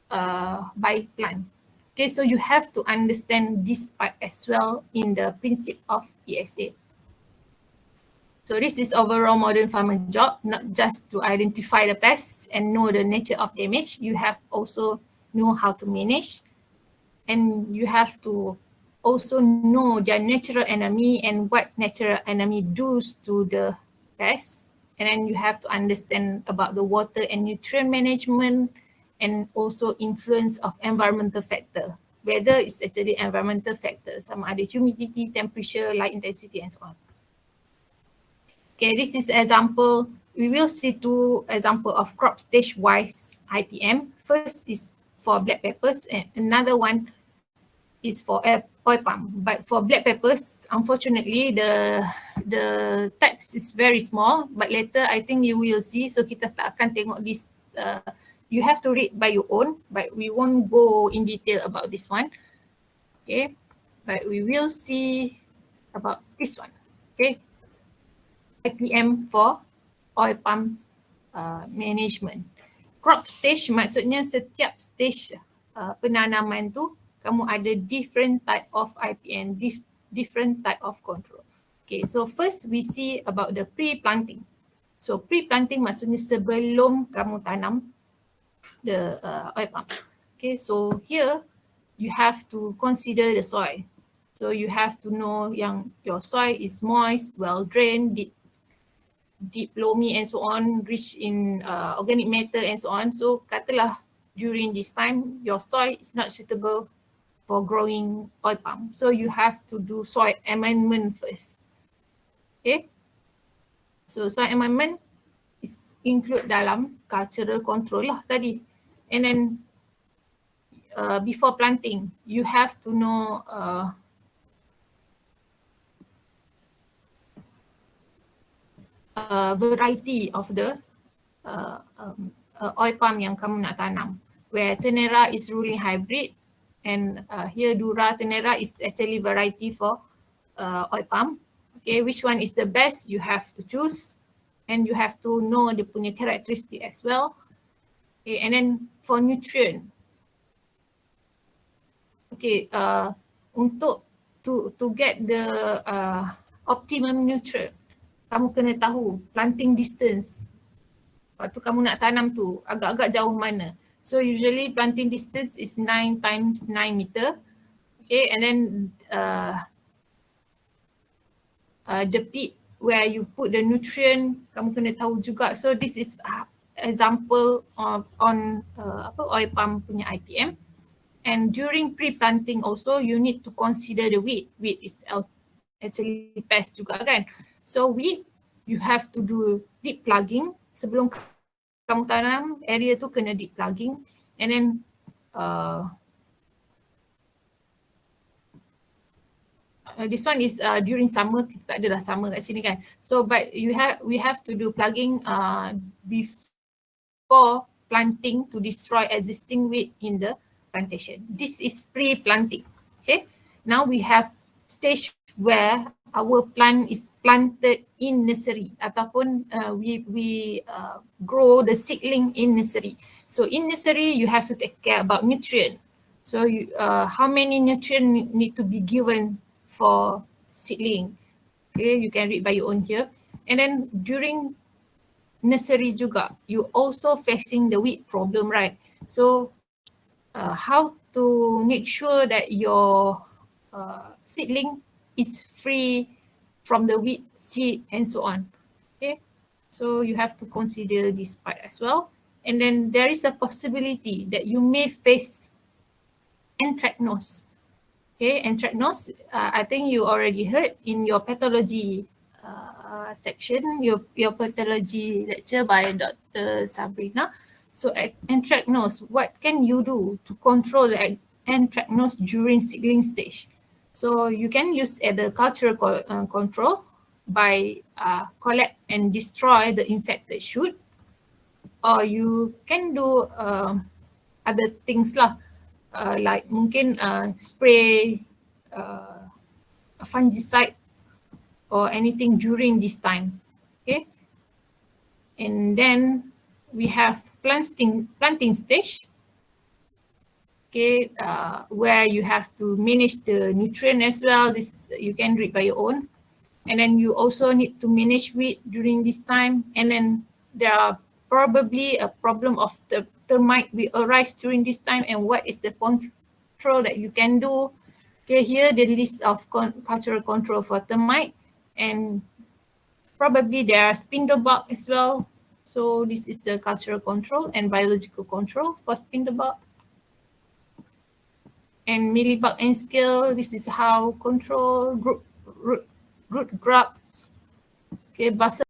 by plant. Okay, so you have to understand this part as well in the principle of ESA. So this is overall modern farmer job, not just to identify the pests and know the nature of damage. You have also know how to manage, and you have to also know their natural enemy and what natural enemy does to the pests. And then you have to understand about the water and nutrient management, and also influence of environmental factor. Weather is actually environmental factor. Some other humidity, temperature, light intensity, and so on. Okay, this is example. We will see two example of crop stage wise IPM. First is for black peppers, and another one is for oil palm. But for black peppers, unfortunately, the text is very small. But later, I think you will see. So kita tak akan tengok this. You have to read by your own. But we won't go in detail about this one. Okay, but we will see about this one. Okay, IPM for oil palm management. Crop stage maksudnya setiap stage penanaman tu kamu ada different type of IPM, different type of control. Okay, so first we see about the pre-planting. So pre-planting maksudnya sebelum kamu tanam the oil palm. Okay, so here you have to consider the soil. So you have to know yang your soil is moist, well drained, deep loamy and so on, rich in organic matter and so on. So katalah during this time your soil is not suitable for growing oil palm. So you have to do soil amendment first. Okay. So soil amendment is include dalam cultural control lah tadi. And then before planting, you have to know variety of the oil palm yang kamu nak tanam. Where Tenera is ruling hybrid, and here Dura Tenera is actually variety for oil palm. Okay, which one is the best? You have to choose, and you have to know the punya characteristic as well. Okay, and then for nutrient. Okay, untuk to get the optimum nutrient, kamu kena tahu planting distance. Waktu kamu nak tanam tu agak-agak jauh mana. So usually planting distance is 9 times 9 meter. Okay, and then the pit where you put the nutrient, kamu kena tahu juga. So this is example on oil palm punya IPM. And during pre-planting also, you need to consider the weed. Weed is actually pest juga kan. So weed, you have to do deep plugging. Sebelum kamu tanam, area tu kena deep plugging. And then this one is during summer, kita tak ada dah summer kat sini kan. So but we have to do plugging before planting to destroy existing weed in the plantation. This is pre-planting. Okay. Now we have stage where our plant is planted in nursery ataupun we grow the seedling in nursery. So in nursery you have to take care about nutrient. So you, how many nutrient need to be given for seedling? Okay, you can read by your own here. And then during nursery juga, you also facing the weed problem, right? So how to make sure that your seedling is free from the weed, seed and so on. Okay, so you have to consider this part as well. And then there is a possibility that you may face anthracnose. Okay, anthracnose, I think you already heard in your pathology section, your pathology lecture by Dr. Sabrina. So anthracnose, what can you do to control the anthracnose during seedling stage? So you can use the cultural control by collect and destroy the infected shoot, or you can do other things lah, like mungkin spray fungicide or anything during this time. Okay, and then we have planting stage. okay, where you have to manage the nutrient as well. This you can read by your own. And then you also need to manage weed during this time. And then there are probably a problem of the termite will arise during this time, and what is the control that you can do. Okay, here the list of cultural control for termite, and probably there are spindlebug as well. So this is the cultural control and biological control for spindlebug. And mealybug and scale, this is how control root grubs. Okay,